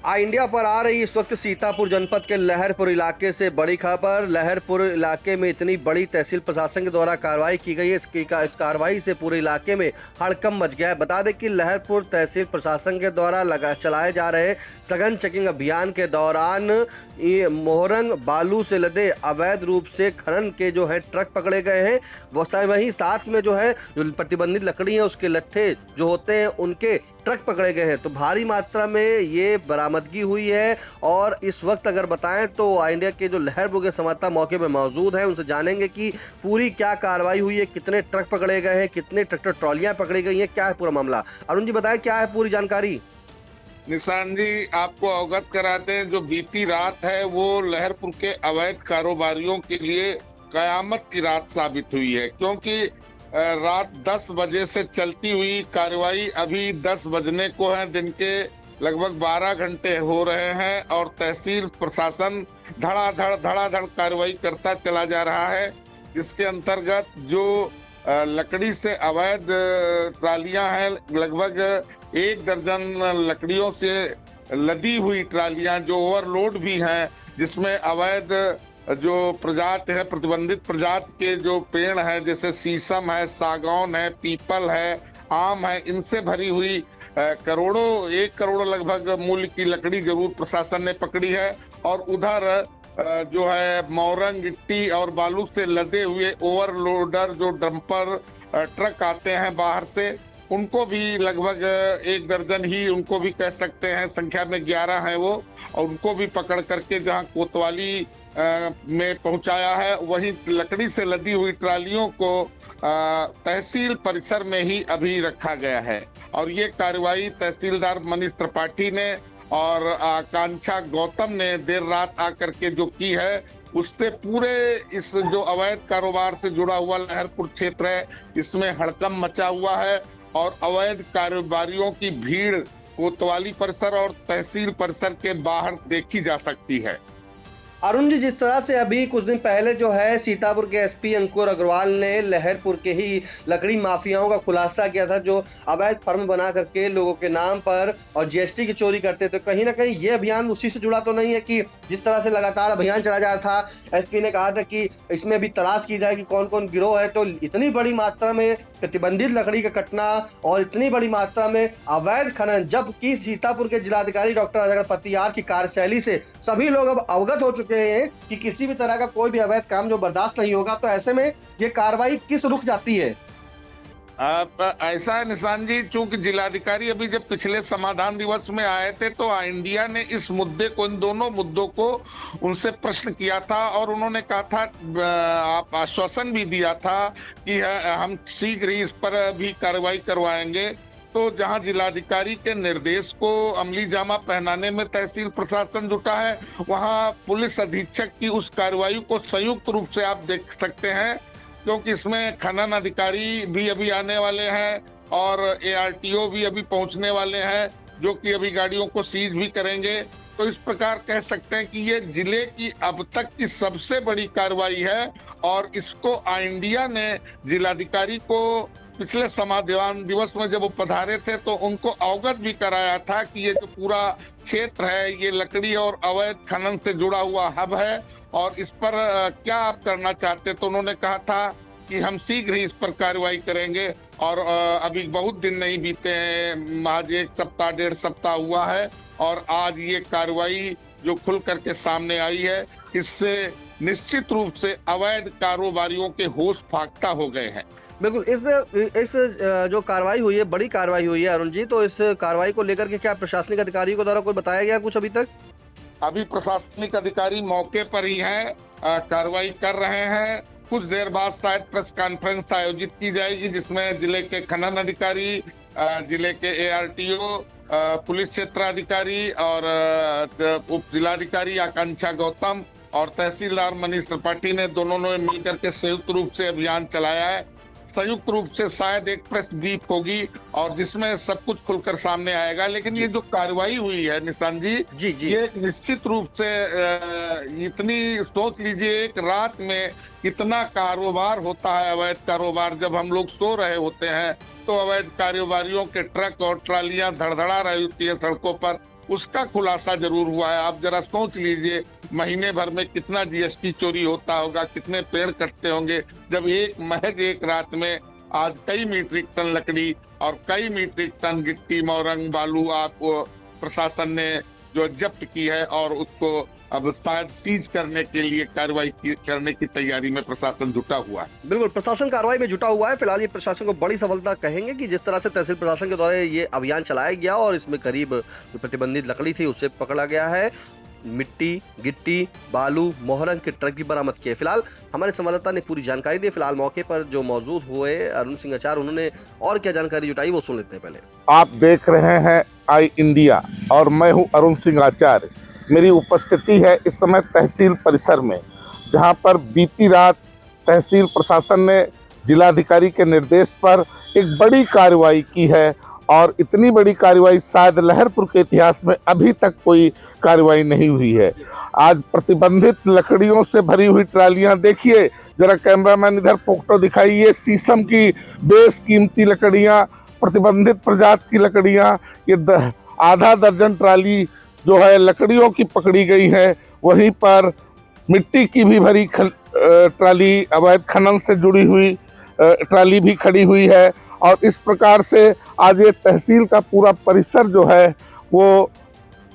India पर आ रही इस वक्त सीतापुर जनपद के लहरपुर इलाके से बड़ी खबर। लहरपुर इलाके में इतनी बड़ी तहसील प्रशासन के द्वारा कार्रवाई की गई है। इस कार्रवाई से पूरे इलाके में हड़कंप मच गया है। बता दें कि लहरपुर तहसील प्रशासन के द्वारा चलाए जा रहे सघन चेकिंग अभियान के दौरान मोहरंग बालू से लदे अवैध रूप से खनन के जो है ट्रक पकड़े गए हैं। वहीं साथ में जो है जो प्रतिबंधित लकड़ी है उसके लट्ठे जो होते हैं उनके ट्रक पकड़े गए हैं। तो भारी मात्रा में ये बरामदगी हुई है। और इस वक्त अगर बताएं तो इंडिया के जो लहरपुर के संवाददाता मौके पे मौजूद हैं, उनसे जानेंगे कि पूरी क्या कार्रवाई हुई है, कितने ट्रक पकड़े गए हैं, कितने ट्रैक्टर ट्रॉलियां पकड़ी गई हैं, क्या है पूरा मामला। अरुण जी बताएं क्या है पूरी जानकारी। निशान जी, आपको अवगत कराते हैं, जो बीती रात है वो लहरपुर के अवैध कारोबारियों के लिए कयामत की रात साबित हुई है, क्योंकि रात 10 बजे से चलती हुई कार्रवाई अभी 10 बजने को है। दिन के लगभग 12 घंटे हो रहे हैं और तहसील प्रशासन धड़ाधड़ कार्रवाई करता चला जा रहा है, जिसके अंतर्गत जो लकड़ी से अवैध ट्रालियां हैं, लगभग 1 दर्जन लकड़ियों से लदी हुई ट्रालियां जो ओवरलोड भी हैं, जिसमें अवैध जो प्रजाति है, प्रतिबंधित प्रजाति के जो पेड़ हैं, जैसे शीशम है, सागौन है, पीपल है, आम है, इनसे भरी हुई 1 करोड़ लगभग मूल्य की लकड़ी जरूर प्रशासन ने पकड़ी है। और उधर जो है मोरंग, गिट्टी और बालू से लदे हुए ओवरलोडर जो डंपर ट्रक आते हैं बाहर से, उनको भी लगभग 1 दर्जन ही, उनको भी कह सकते हैं, संख्या में 11 हैं वो, और उनको भी पकड़ करके जहां कोतवाली में पहुंचाया है। वहीं लकड़ी से लदी हुई ट्रालियों को तहसील परिसर में ही अभी रखा गया है। और ये कार्रवाई तहसीलदार मनीष त्रिपाठी ने और आकांक्षा गौतम ने देर रात आकर के जो की है, उससे पूरे इस जो अवैध कारोबार से जुड़ा हुआ लहरपुर क्षेत्र है, इसमें हड़कंप मचा हुआ है। और अवैध कारोबारियों की भीड़ कोतवाली परिसर और तहसील परिसर के बाहर देखी जा सकती है। अरुण जी, जिस तरह से अभी कुछ दिन पहले जो है सीतापुर के एसपी अंकुर अग्रवाल ने लहरपुर के ही लकड़ी माफियाओं का खुलासा किया था, जो अवैध फर्म बना करके लोगों के नाम पर और जीएसटी की चोरी करते थे। कहीं ना कहीं ये अभियान उसी से जुड़ा तो नहीं है कि जिस तरह से लगातार अभियान चला जा रहा था, एसपी ने कहा था कि इसमें भी तलाश की जाए कि कौन कौन गिरोह है। तो इतनी बड़ी मात्रा में प्रतिबंधित लकड़ी का कटना और इतनी बड़ी मात्रा में अवैध खनन, जबकि सीतापुर के जिलाधिकारी डॉक्टर अजगर पतियार की कार्यशैली से सभी लोग अब अवगत हो चुके हैं कि किसी भी तरह का कोई भी अवैध काम जो बर्दाश्त नहीं होगा। तो ऐसे में ये कार्रवाई किस रुख जाती है? ऐसा है निशान जी, चूंकि जिलाधिकारी अभी जब पिछले समाधान दिवस में आए थे तो इंडिया ने इस मुद्दे को, इन दोनों मुद्दों को उनसे प्रश्न किया था और उन्होंने कहा था, आप आश्वासन भी दिया था कि हम शीघ्र ही इस पर भी कार्रवाई करवाएंगे। तो जहां जिलाधिकारी के निर्देश को अमली जामा पहनाने में तहसील प्रशासन जुटा है, वहां पुलिस अधीक्षक की उस कार्रवाई को संयुक्त रूप से आप देख सकते हैं, क्योंकि इसमें खनन अधिकारी भी अभी आने वाले हैं और एआरटीओ भी अभी पहुंचने वाले हैं, जो कि अभी गाड़ियों को सीज भी करेंगे। तो इस प्रकार कह सकते हैं कि ये जिले की अब तक की सबसे बड़ी कार्रवाई है। और इसको इंडिया ने जिलाधिकारी को पिछले समाधान दिवस में जब वो पधारे थे तो उनको अवगत भी कराया था कि ये जो पूरा क्षेत्र है, ये लकड़ी और अवैध खनन से जुड़ा हुआ हब है और इस पर क्या आप करना चाहते। तो उन्होंने कहा था कि हम शीघ्र ही इस पर कार्रवाई करेंगे। और अभी बहुत दिन नहीं बीते हैं, महज 1 सप्ताह 1.5 सप्ताह हुआ है और आज ये कार्रवाई जो खुल करके सामने आई है, इससे निश्चित रूप से अवैध कारोबारियों के होश फाख्ता हो गए हैं। बिल्कुल, इस जो कार्रवाई हुई है, बड़ी कार्रवाई हुई है अरुण जी, तो इस कार्रवाई को लेकर के क्या प्रशासनिक अधिकारियों के द्वारा कोई बताया गया कुछ अभी तक? अभी प्रशासनिक अधिकारी मौके पर ही हैं, कार्रवाई कर रहे हैं। कुछ देर बाद शायद प्रेस कॉन्फ्रेंस आयोजित की जाएगी, जिसमें जिले के खनन अधिकारी, जिले के एआरटीओ, पुलिस क्षेत्राधिकारी और उप जिलाधिकारी आकांक्षा गौतम और तहसीलदार मनीष त्रिपाठी ने दोनों ने मिलकर के संयुक्त रूप से अभियान चलाया है। संयुक्त रूप से शायद एक प्रेस ब्रीफ होगी और जिसमें सब कुछ खुलकर सामने आएगा। लेकिन ये जो कार्रवाई हुई है निशान जी, ये निश्चित रूप से इतनी, सोच लीजिए एक रात में कितना कारोबार होता है, अवैध कारोबार। जब हम लोग सो रहे होते हैं तो अवैध कारोबारियों के ट्रक और ट्रालियां धड़धड़ा रही होती है सड़कों पर, उसका खुलासा जरूर हुआ है। आप जरा सोच लीजिए, महीने भर में कितना जीएसटी चोरी होता होगा, कितने पेड़ कटते होंगे, जब महज एक रात में आज कई मीट्रिक टन लकड़ी और कई मीट्रिक टन गिट्टी, मोरंग, बालू आपको प्रशासन ने जो जब्त की है और उसको अब शायद सीज करने के लिए कार्रवाई करने की तैयारी में प्रशासन जुटा हुआ है। बिल्कुल, प्रशासन कार्रवाई में जुटा हुआ है। फिलहाल ये प्रशासन को बड़ी सफलता कहेंगे कि जिस तरह से तहसील प्रशासन के द्वारा ये अभियान चलाया गया और इसमें करीब जो प्रतिबंधित लकड़ी थी उसे पकड़ा गया है। मिट्टी, गिट्टी, बालू, मोहरंग के ट्रक भी बरामद किए। फिलहाल हमारे संवाददाता ने पूरी जानकारी दी। फिलहाल मौके पर जो मौजूद हुए अरुण सिंह आचार्य, उन्होंने और क्या जानकारी जुटाई वो सुन लेते हैं पहले। आप देख रहे हैं आई इंडिया और मैं हूं अरुण सिंह आचार्य। मेरी उपस्थिति है इस समय तहसील परिसर में, जहां पर बीती रात तहसील प्रशासन ने जिलाधिकारी के निर्देश पर एक बड़ी कार्रवाई की है और इतनी बड़ी कार्रवाई शायद लहरपुर के इतिहास में अभी तक कोई कार्रवाई नहीं हुई है। आज प्रतिबंधित लकड़ियों से भरी हुई ट्रालियां देखिए, जरा कैमरामैन इधर फोटो दिखाइए। शीशम की बेशकीमती लकड़ियां, प्रतिबंधित प्रजाति की लकड़ियां, ये आधा दर्जन ट्राली जो है लकड़ियों की पकड़ी गई है। वहीं पर मिट्टी की भी भरी ट्राली, अवैध खनन से जुड़ी हुई ट्राली भी खड़ी हुई है। और इस प्रकार से आज ये तहसील का पूरा परिसर जो है वो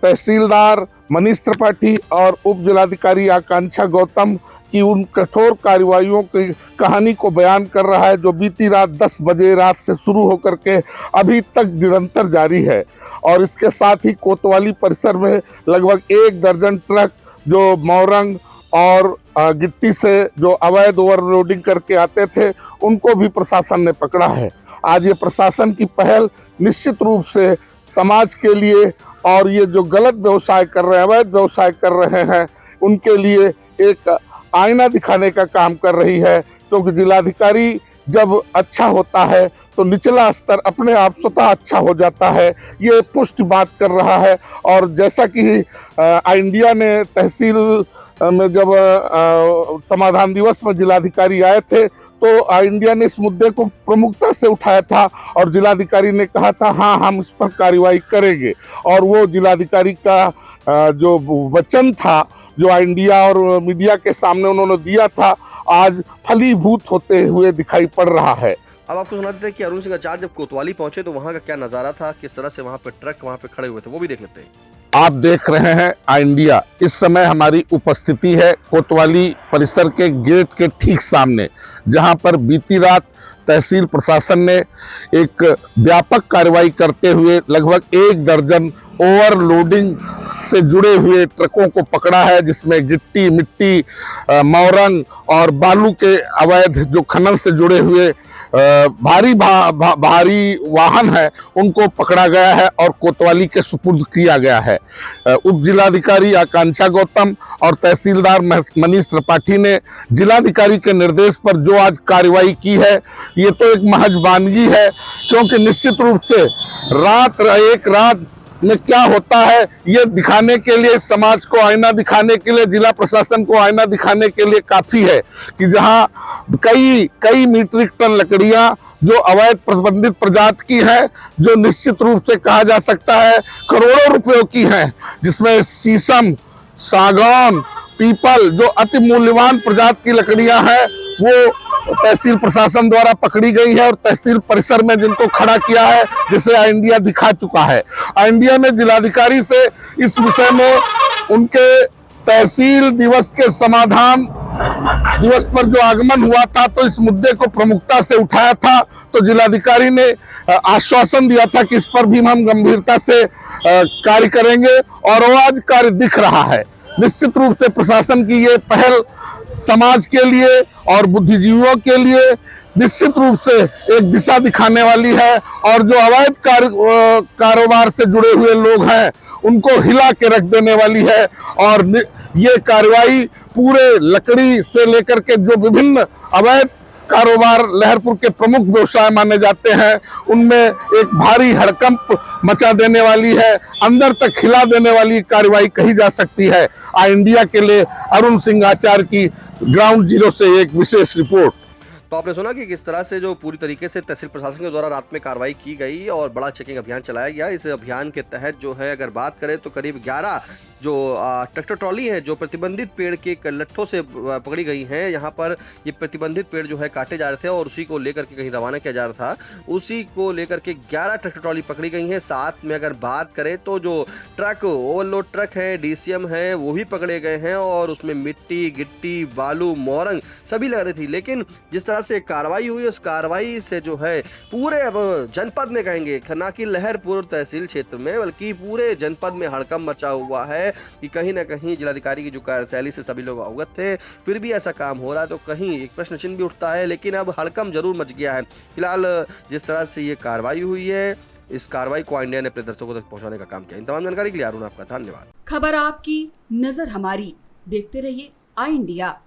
तहसीलदार मनीष त्रिपाठी और उप जिलाधिकारी आकांक्षा गौतम की उन कठोर कार्रवाइयों की कहानी को बयान कर रहा है, जो बीती रात 10 बजे रात से शुरू होकर के अभी तक निरंतर जारी है। और इसके साथ ही कोतवाली परिसर में लगभग 1 दर्जन ट्रक जो मोरंग और गिट्टी से जो अवैध ओवरलोडिंग करके आते थे उनको भी प्रशासन ने पकड़ा है। आज ये प्रशासन की पहल निश्चित रूप से समाज के लिए और ये जो गलत व्यवसाय कर रहे हैं, अवैध व्यवसाय कर रहे हैं, उनके लिए एक आईना दिखाने का काम कर रही है। क्योंकि जिलाधिकारी जब अच्छा होता है तो निचला स्तर अपने आप स्वतः अच्छा हो जाता है, ये पुष्ट बात कर रहा है। और जैसा कि इंडिया ने तहसील में जब समाधान दिवस में जिलाधिकारी आए थे तो इंडिया ने इस मुद्दे को प्रमुखता से उठाया था और जिलाधिकारी ने कहा था हाँ हम इस पर कार्रवाई करेंगे। और वो जिलाधिकारी का जो वचन था, जो इंडिया और मीडिया के सामने उन्होंने दिया था, आज फलीभूत होते हुए दिखाई पड़ रहा है। अब आपको सुना देते हैं कि अरुण सिंह आचार्य जब कोतवाली पहुंचे तो वहां का क्या नजारा था, किस तरह से वहां पे ट्रक वहां पे खड़े हुए थे, वो भी देख लेते हैं। आप देख रहे हैं आई इंडिया। इस समय हमारी उपस्थिति है कोतवाली परिसर के गेट के ठीक सामने, जहां पर बीती रात तहसील प्रशासन ने एक व्यापक कार्रवाई करते हुए लगभग 1 दर्जन ओवरलोडिंग से जुड़े हुए ट्रकों को पकड़ा है, जिसमें गिट्टी, मिट्टी, मोरंग और बालू के अवैध जो खनन से जुड़े हुए भारी वाहन है उनको पकड़ा गया है और कोतवाली के सुपुर्द किया गया है। उप जिलाधिकारी आकांक्षा गौतम और तहसीलदार मनीष त्रिपाठी ने जिलाधिकारी के निर्देश पर जो आज कार्रवाई की है, ये तो एक महज वानगी है। क्योंकि निश्चित रूप से एक रात में क्या होता है ये दिखाने के लिए, समाज को आईना दिखाने के लिए, जिला प्रशासन को आईना दिखाने के लिए काफी है कि जहां कई मीट्रिक टन लकड़ियां जो अवैध प्रतिबंधित प्रजाति की है, जो निश्चित रूप से कहा जा सकता है करोड़ों रुपयों की है, जिसमें शीशम, सागौन, पीपल जो अति मूल्यवान प्रजाति की लकड़ियां हैं वो तहसील प्रशासन द्वारा पकड़ी गई है और तहसील परिसर में जिनको खड़ा किया है, जिसे आई इंडिया दिखा चुका है। आई इंडिया ने जिलाधिकारी से इस विषय में उनके तहसील दिवस के समाधान दिवस पर जो आगमन हुआ था तो इस मुद्दे को प्रमुखता से उठाया था। तो जिलाधिकारी ने आश्वासन दिया था कि इस पर भी हम गंभीरता से कार्य करेंगे और वो आज कार्य दिख रहा है। निश्चित रूप से प्रशासन की ये पहल समाज के लिए और बुद्धिजीवियों के लिए निश्चित रूप से एक दिशा दिखाने वाली है और जो अवैध कारोबार से जुड़े हुए लोग हैं उनको हिला के रख देने वाली है। और ये कार्रवाई पूरे लकड़ी से लेकर के जो विभिन्न अवैध कारोबार लहरपुर के प्रमुख व्यवसाय माने जाते हैं उनमें एक भारी हड़कंप मचा देने वाली है, अंदर तक हिला देने वाली कार्रवाई कही जा सकती है। आई इंडिया के लिए अरुण सिंह आचार्य की ग्राउंड जीरो से एक विशेष रिपोर्ट। तो आपने सुना कि किस तरह से जो पूरी तरीके से तहसील प्रशासन के द्वारा रात में कार्रवाई की गई और बड़ा चेकिंग अभियान चलाया गया। इस अभियान के तहत जो है अगर बात करें तो करीब 11 जो ट्रैक्टर ट्रॉली है जो प्रतिबंधित पेड़ के लट्ठों से पकड़ी गई हैं। यहाँ पर ये प्रतिबंधित पेड़ जो है काटे जा रहे थे और उसी को लेकर के कहीं रवाना किया जा रहा था। उसी को लेकर के 11 ट्रैक्टर ट्रॉली पकड़ी गई हैं। साथ में अगर बात करें तो जो ट्रक ओवरलोड ट्रक है, डीसीएम है, वो भी पकड़े गए हैं और उसमें मिट्टी, गिट्टी, बालू, मोरंग सभी लग रही थी। लेकिन जिस तरह से कार्रवाई हुई उस कार्रवाई से जो है पूरे अब जनपद में कहेंगे, ना कि लहरपुर तहसील क्षेत्र में बल्कि पूरे जनपद में हड़कंप मचा हुआ है कि कहीं ना कहीं जिलाधिकारी की जो कार्यशैली से सभी लोग अवगत थे, फिर भी ऐसा काम हो रहा है तो कहीं एक प्रश्न चिन्ह भी उठता है। लेकिन अब हड़कंप जरूर मच गया है। फिलहाल जिस तरह से ये कार्रवाई हुई है, इस कार्रवाई को इंडिया ने अपने दर्शकों तक पहुंचाने का काम किया। इन तमाम जानकारी के लिए अरुण आपका धन्यवाद। खबर आपकी, नजर हमारी, देखते रहिए आई इंडिया।